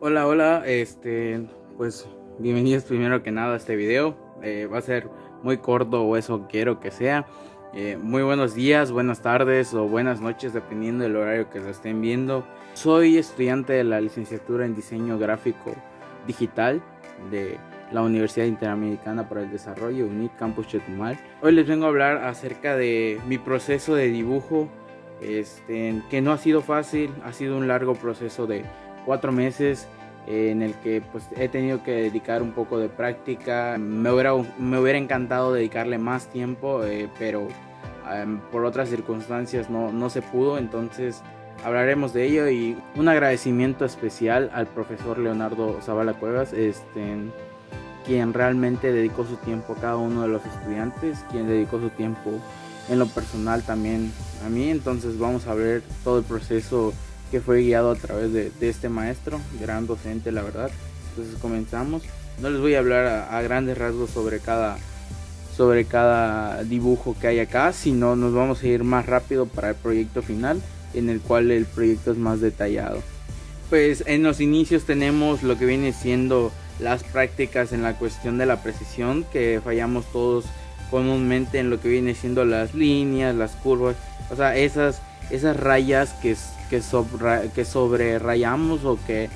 Hola, hola, pues bienvenidos primero que nada a este video. Va a ser muy corto o eso quiero que sea. Muy buenos días, buenas tardes o buenas noches dependiendo del horario que lo estén viendo. Soy estudiante de la licenciatura en diseño gráfico digital de la Universidad Interamericana para el Desarrollo, UNIT Campus Chetumal. Hoy les vengo a hablar acerca de mi proceso de dibujo, que no ha sido fácil, ha sido un largo proceso de 4 meses en el que pues he tenido que dedicar un poco de práctica. Me hubiera encantado dedicarle más tiempo, pero por otras circunstancias no se pudo. Entonces hablaremos de ello, y un agradecimiento especial al profesor Leonardo Zavala Cuevas, quien realmente dedicó su tiempo a cada uno de los estudiantes, quien dedicó su tiempo en lo personal también a mí. Entonces vamos a ver todo el proceso que fue guiado a través de este maestro, gran docente, la verdad. Entonces comenzamos. No les voy a hablar a grandes rasgos sobre cada dibujo que hay acá, sino nos vamos a ir más rápido para el proyecto final, en el cual el proyecto es más detallado. Pues en los inicios tenemos lo que viene siendo las prácticas en la cuestión de la precisión, que fallamos todos comúnmente en lo que viene siendo las líneas, las curvas, o sea, esas rayas que sobrerayamos o que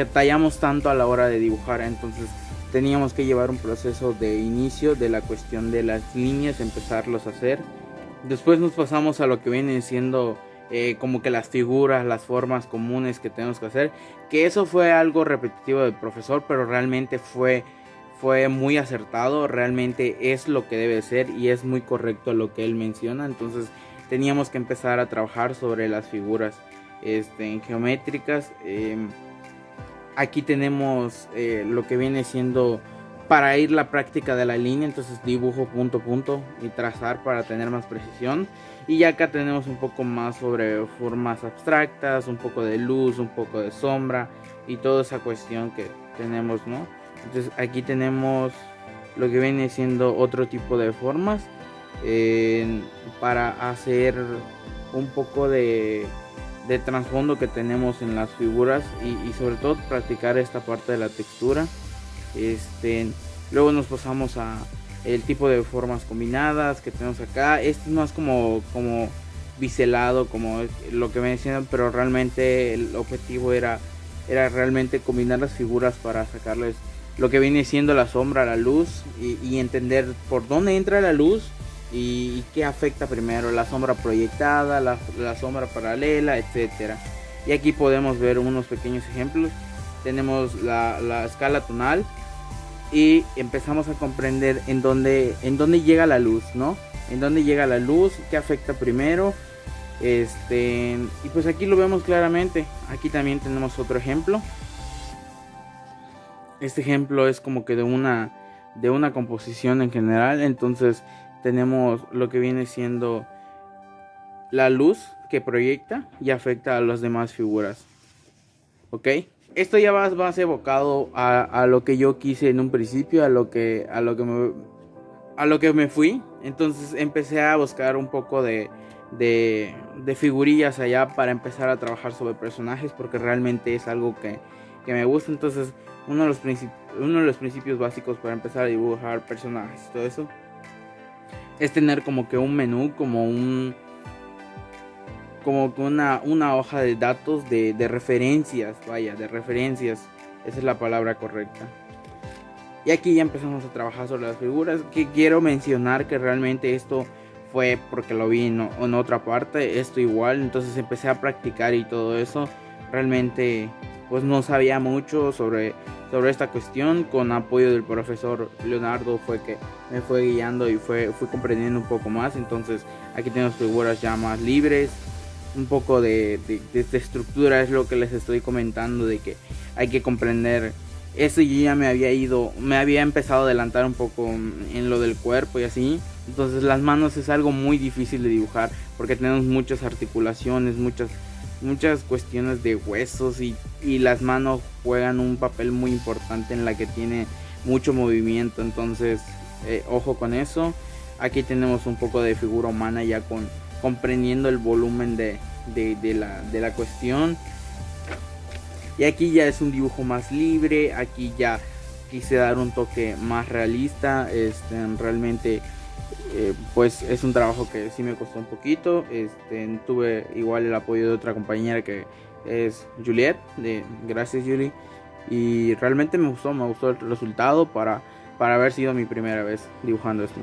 tallamos tanto a la hora de dibujar. Entonces teníamos que llevar un proceso de inicio de la cuestión de las líneas, empezarlos a hacer. Después nos pasamos a lo que viene siendo como que las figuras, las formas comunes que tenemos que hacer, que eso fue algo repetitivo del profesor, pero realmente fue muy acertado. Realmente es lo que debe ser y es muy correcto lo que él menciona. Entonces teníamos que empezar a trabajar sobre las figuras geométricas. Aquí tenemos lo que viene siendo para ir la práctica de la línea. Entonces dibujo punto a punto y trazar para tener más precisión. Y ya acá tenemos un poco más sobre formas abstractas, un poco de luz, un poco de sombra y toda esa cuestión que tenemos, ¿no? Entonces aquí tenemos lo que viene siendo otro tipo de formas para hacer un poco de trasfondo que tenemos en las figuras, y sobre todo practicar esta parte de la textura. Luego nos pasamos a el tipo de formas combinadas que tenemos acá. Este es más como biselado, como lo que me decían, pero realmente el objetivo era realmente combinar las figuras para sacarles lo que viene siendo la sombra, la luz, y entender por dónde entra la luz y qué afecta primero, la sombra proyectada, la sombra paralela, etcétera. Y aquí podemos ver unos pequeños ejemplos. Tenemos la escala tonal y empezamos a comprender en dónde llega la luz, ¿no? En dónde llega la luz, qué afecta primero. Y pues aquí lo vemos claramente. Aquí también tenemos otro ejemplo. Este ejemplo es como que de una composición en general. Entonces tenemos lo que viene siendo la luz que proyecta y afecta a las demás figuras. ¿Ok? Esto ya va más evocado a lo que yo quise en un principio, a lo que me fui. Entonces empecé a buscar un poco de figurillas allá para empezar a trabajar sobre personajes, porque realmente es algo que me gusta. Entonces uno de los principios básicos para empezar a dibujar personajes y todo eso es tener como que un menú, como una hoja de datos de referencias, de referencias, esa es la palabra correcta. Y aquí ya empezamos a trabajar sobre las figuras, que quiero mencionar que realmente esto fue porque lo vi en otra parte, esto igual. Entonces empecé a practicar y todo eso. Realmente pues no sabía mucho sobre esta cuestión. Con apoyo del profesor Leonardo fue que me fue guiando y fui comprendiendo un poco más. Entonces aquí tenemos figuras ya más libres. Un poco de estructura es lo que les estoy comentando, de que hay que comprender. Eso yo ya me había empezado a adelantar un poco en lo del cuerpo y así. Entonces las manos es algo muy difícil de dibujar, porque tenemos muchas articulaciones, muchas cuestiones de huesos, y las manos juegan un papel muy importante en la que tiene mucho movimiento. Entonces ojo con eso. Aquí tenemos un poco de figura humana ya comprendiendo el volumen de la cuestión. Y aquí ya es un dibujo más libre, aquí ya quise dar un toque más realista. Realmente pues es un trabajo que sí me costó un poquito. Tuve igual el apoyo de otra compañera que es Juliet, gracias Julie, y realmente me gustó el resultado para haber sido mi primera vez dibujando esto.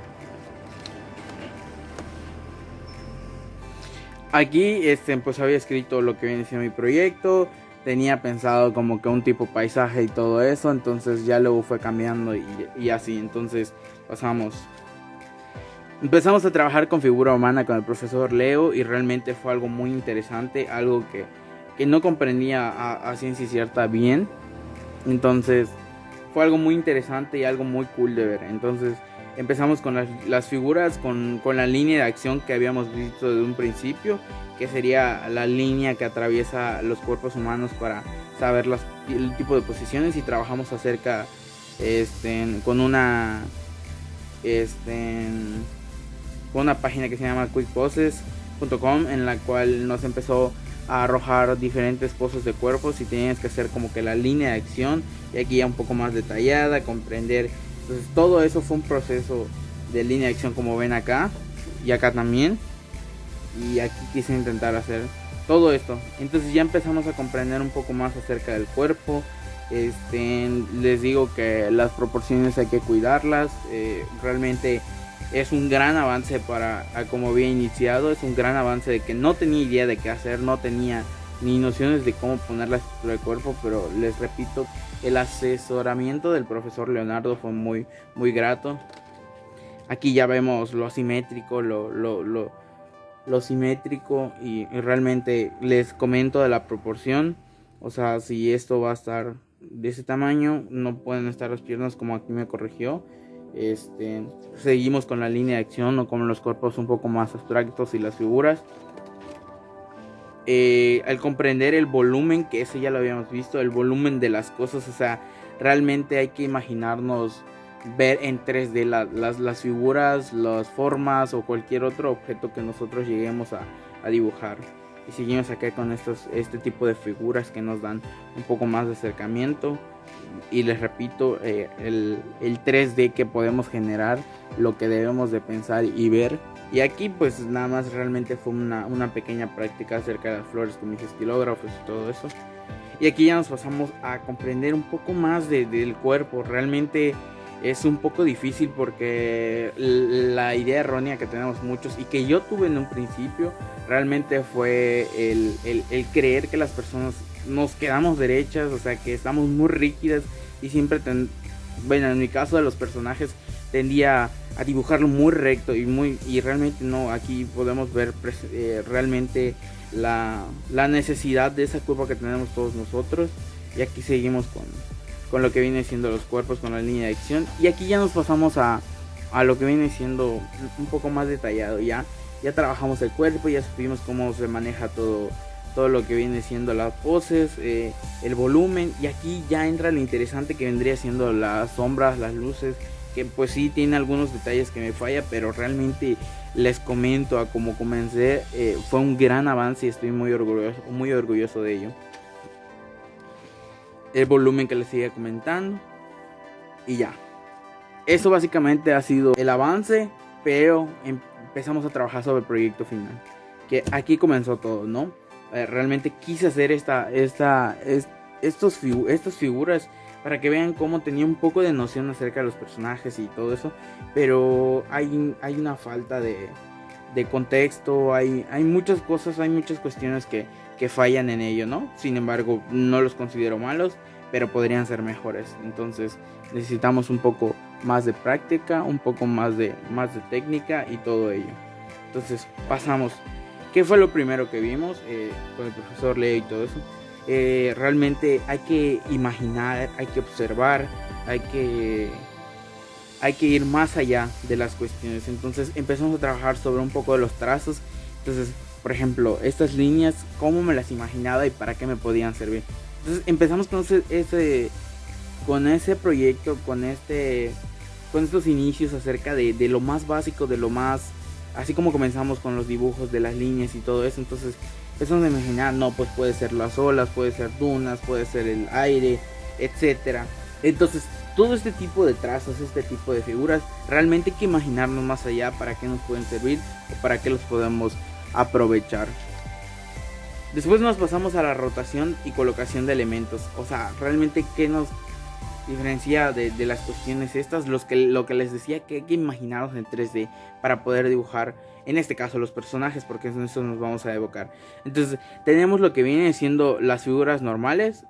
Aquí pues había escrito lo que viene siendo mi proyecto, tenía pensado como que un tipo paisaje y todo eso, entonces ya luego fue cambiando y así. Entonces empezamos a trabajar con figura humana con el profesor Leo, y realmente fue algo muy interesante, algo que no comprendía a ciencia cierta bien. Entonces fue algo muy interesante y algo muy cool de ver. Entonces empezamos con las figuras, con la línea de acción que habíamos visto desde un principio, que sería la línea que atraviesa los cuerpos humanos para saber el tipo de posiciones, y trabajamos acerca con una con una página que se llama quickposes.com, en la cual nos empezó a arrojar diferentes poses de cuerpos y tenías que hacer como que la línea de acción, y aquí ya un poco más detallada, comprender. Entonces todo eso fue un proceso de línea de acción, como ven acá y acá también, y aquí quise intentar hacer todo esto. Entonces ya empezamos a comprender un poco más acerca del cuerpo. Les digo que las proporciones hay que cuidarlas. Realmente es un gran avance para como había iniciado. Es un gran avance de que no tenía idea de qué hacer, no tenía ni nociones de cómo poner la estructura del cuerpo, pero les repito, el asesoramiento del profesor Leonardo fue muy, muy grato. Aquí ya vemos lo asimétrico, lo simétrico, y realmente les comento de la proporción. O sea, si esto va a estar de ese tamaño, no pueden estar las piernas como aquí me corrigió. Seguimos con la línea de acción, o con los cuerpos un poco más abstractos y las figuras. Al comprender el volumen, que ese ya lo habíamos visto, el volumen de las cosas, o sea, realmente hay que imaginarnos ver en 3D las figuras, las formas o cualquier otro objeto que nosotros lleguemos a dibujar. Y seguimos acá con este tipo de figuras que nos dan un poco más de acercamiento. Y les repito, el 3D que podemos generar, lo que debemos de pensar y ver. Y aquí pues nada más realmente fue una pequeña práctica acerca de las flores con mis estilógrafos y todo eso. Y aquí ya nos pasamos a comprender un poco más del cuerpo. Realmente es un poco difícil porque la idea errónea que tenemos muchos, y que yo tuve en un principio, realmente fue el creer que las personas nos quedamos derechas, o sea, que estamos muy rígidas, y siempre bueno, en mi caso de los personajes tendía a dibujarlo muy recto y realmente no. Aquí podemos ver realmente la necesidad de esa curva que tenemos todos nosotros. Y aquí seguimos con lo que viene siendo los cuerpos, con la línea de acción. Y aquí ya nos pasamos a lo que viene siendo un poco más detallado. Ya trabajamos el cuerpo, ya supimos cómo se maneja todo lo que viene siendo las poses, el volumen. Y aquí ya entra lo interesante, que vendría siendo las sombras, las luces, que pues sí tiene algunos detalles que me falla, pero realmente les comento, a como comencé, fue un gran avance y estoy muy orgulloso de ello. El volumen que les sigue comentando, y ya, eso básicamente ha sido el avance, pero empezamos a trabajar sobre el proyecto final, que aquí comenzó todo, ¿no? Realmente quise hacer estas figuras para que vean cómo tenía un poco de noción acerca de los personajes y todo eso, pero hay una falta de contexto, hay muchas cosas, hay muchas cuestiones que fallan en ello, ¿no? Sin embargo, no los considero malos, pero podrían ser mejores. Entonces necesitamos un poco más de práctica, un poco más de técnica y todo ello. Entonces pasamos. ¿Qué fue lo primero que vimos con el profesor Leo y todo eso? Realmente hay que imaginar, hay que observar, hay que ir más allá de las cuestiones. Entonces empezamos a trabajar sobre un poco de los trazos. Entonces, por ejemplo, estas líneas, cómo me las imaginaba y para qué me podían servir. Entonces empezamos con ese proyecto, con estos inicios acerca de lo más básico, de lo más, así como comenzamos con los dibujos de las líneas y todo eso. Entonces empezamos a imaginar, no, pues puede ser las olas, puede ser dunas, puede ser el aire, etcétera. Entonces, todo este tipo de trazos, este tipo de figuras, realmente hay que imaginarnos más allá para qué nos pueden servir o para qué los podemos aprovechar. Después nos pasamos a la rotación y colocación de elementos. O sea, realmente qué nos diferencia de las cuestiones estas, lo que les decía, que hay que imaginarnos en 3D para poder dibujar, en este caso, los personajes, porque en eso nos vamos a evocar. Entonces, tenemos lo que vienen siendo las figuras normales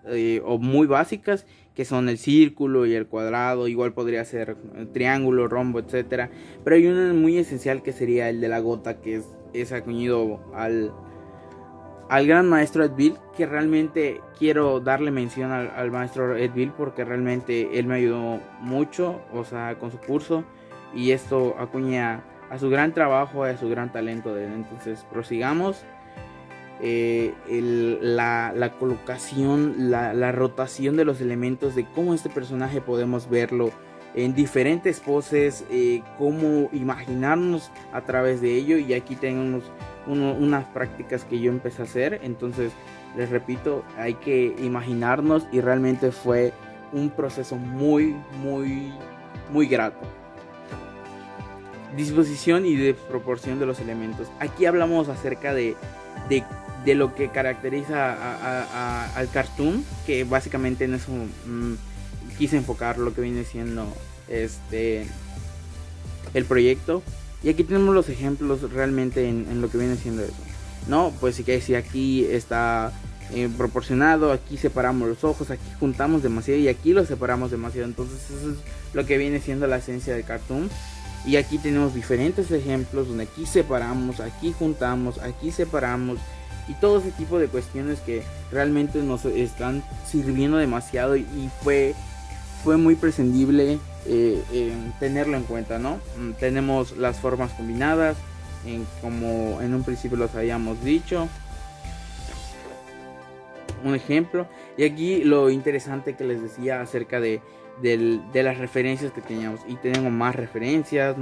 o muy básicas, que son el círculo y el cuadrado, igual podría ser triángulo, rombo, etcétera. Pero hay uno muy esencial que sería el de la gota, que es acuñido al gran maestro Ed Bill, que realmente quiero darle mención al maestro Ed Bill, porque realmente él me ayudó mucho, o sea, con su curso, y esto acuña a su gran trabajo, a su gran talento de él. Entonces, prosigamos. La colocación, la rotación de los elementos, de cómo este personaje podemos verlo en diferentes poses, cómo imaginarnos a través de ello. Y aquí tenemos unas prácticas que yo empecé a hacer. Entonces, les repito, hay que imaginarnos, y realmente fue un proceso muy grato. Disposición y desproporción de los elementos. Aquí hablamos acerca de lo que caracteriza al cartoon, que básicamente en eso quise enfocar lo que viene siendo el proyecto. Y aquí tenemos los ejemplos realmente en lo que viene siendo eso, ¿no? Pues si aquí está proporcionado, aquí separamos los ojos, aquí juntamos demasiado y aquí los separamos demasiado. Entonces eso es lo que viene siendo la esencia del cartoon. Y aquí tenemos diferentes ejemplos donde aquí separamos, aquí juntamos, aquí separamos, y todo ese tipo de cuestiones que realmente nos están sirviendo demasiado, y fue muy prescindible tenerlo en cuenta, ¿no? Tenemos las formas combinadas, como en un principio los habíamos dicho, un ejemplo. Y aquí lo interesante que les decía acerca de las referencias que teníamos, y tenemos más referencias,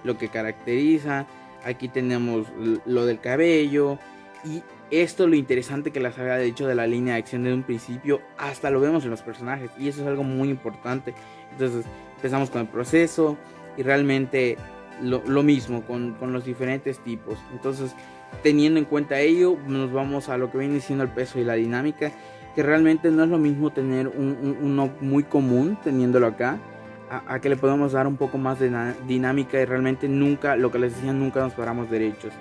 lo que caracteriza. Aquí tenemos lo del cabello, y esto lo interesante que les había dicho de la línea de acción de un principio, hasta lo vemos en los personajes, y eso es algo muy importante. Entonces empezamos con el proceso, y realmente lo mismo con los diferentes tipos. Entonces, teniendo en cuenta ello, nos vamos a lo que viene siendo el peso y la dinámica, que realmente no es lo mismo tener uno muy común teniéndolo acá, a que le podemos dar un poco más de dinámica, y realmente nunca, lo que les decía, nunca nos paramos derechos.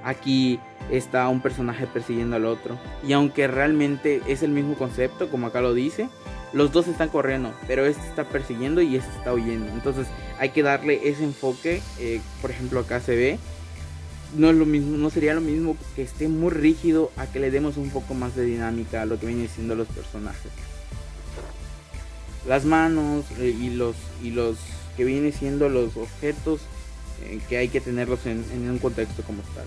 Aquí está un personaje persiguiendo al otro, y aunque realmente es el mismo concepto, como acá lo dice, los dos están corriendo, pero este está persiguiendo y este está huyendo. Entonces hay que darle ese enfoque. Por ejemplo, acá se ve, no es lo mismo, no sería lo mismo que esté muy rígido a que le demos un poco más de dinámica a lo que vienen siendo los personajes. Las manos y los que vienen siendo los objetos, que hay que tenerlos en un contexto como tal.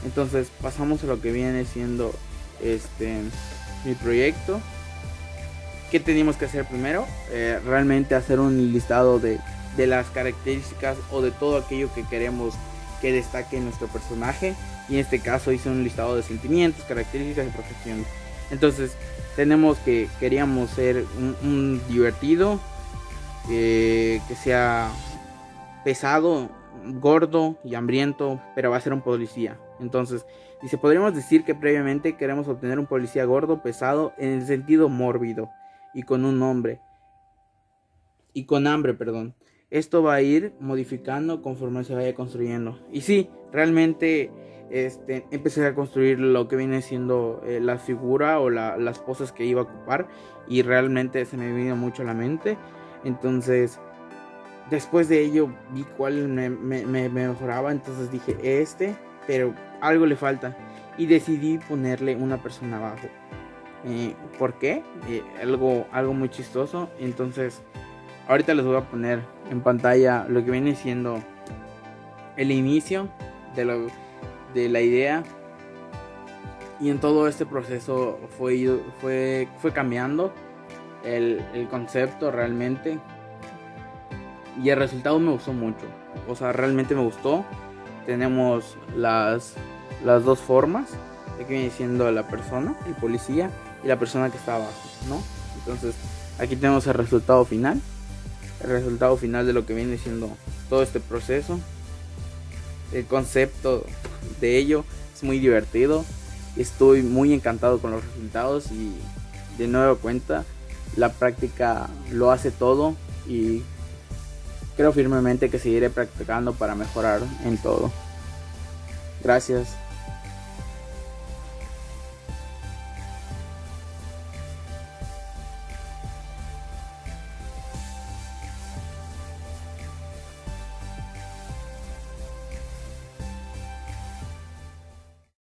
Entonces pasamos a lo que viene siendo mi proyecto. ¿Qué teníamos que hacer primero? Realmente hacer un listado de las características o de todo aquello que queremos que destaque nuestro personaje, y en este caso hice un listado de sentimientos, características y profesiones. Entonces tenemos que queríamos ser un divertido, que sea pesado, gordo y hambriento, pero va a ser un policía. Entonces dice, podríamos decir que previamente queremos obtener un policía gordo, pesado, en el sentido mórbido, y con un nombre y con hambre, perdón. Esto va a ir modificando conforme se vaya construyendo. Y sí, realmente empecé a construir lo que viene siendo la figura o las poses que iba a ocupar, y realmente se me vino mucho a la mente. Entonces, después de ello vi cuál me mejoraba. Entonces dije pero algo le falta, y decidí ponerle una persona abajo. ¿Por qué? Algo muy chistoso. Entonces, ahorita les voy a poner en pantalla lo que viene siendo el inicio de la idea, y en todo este proceso fue cambiando el concepto realmente, y el resultado me gustó mucho. O sea, realmente me gustó. Tenemos las dos formas, de que viene siendo la persona, el policía, y la persona que está abajo, ¿no? Entonces aquí tenemos el resultado final de lo que viene siendo todo este proceso. El concepto de ello es muy divertido, estoy muy encantado con los resultados y de nueva cuenta la práctica lo hace todo y creo firmemente que seguiré practicando para mejorar en todo. Gracias.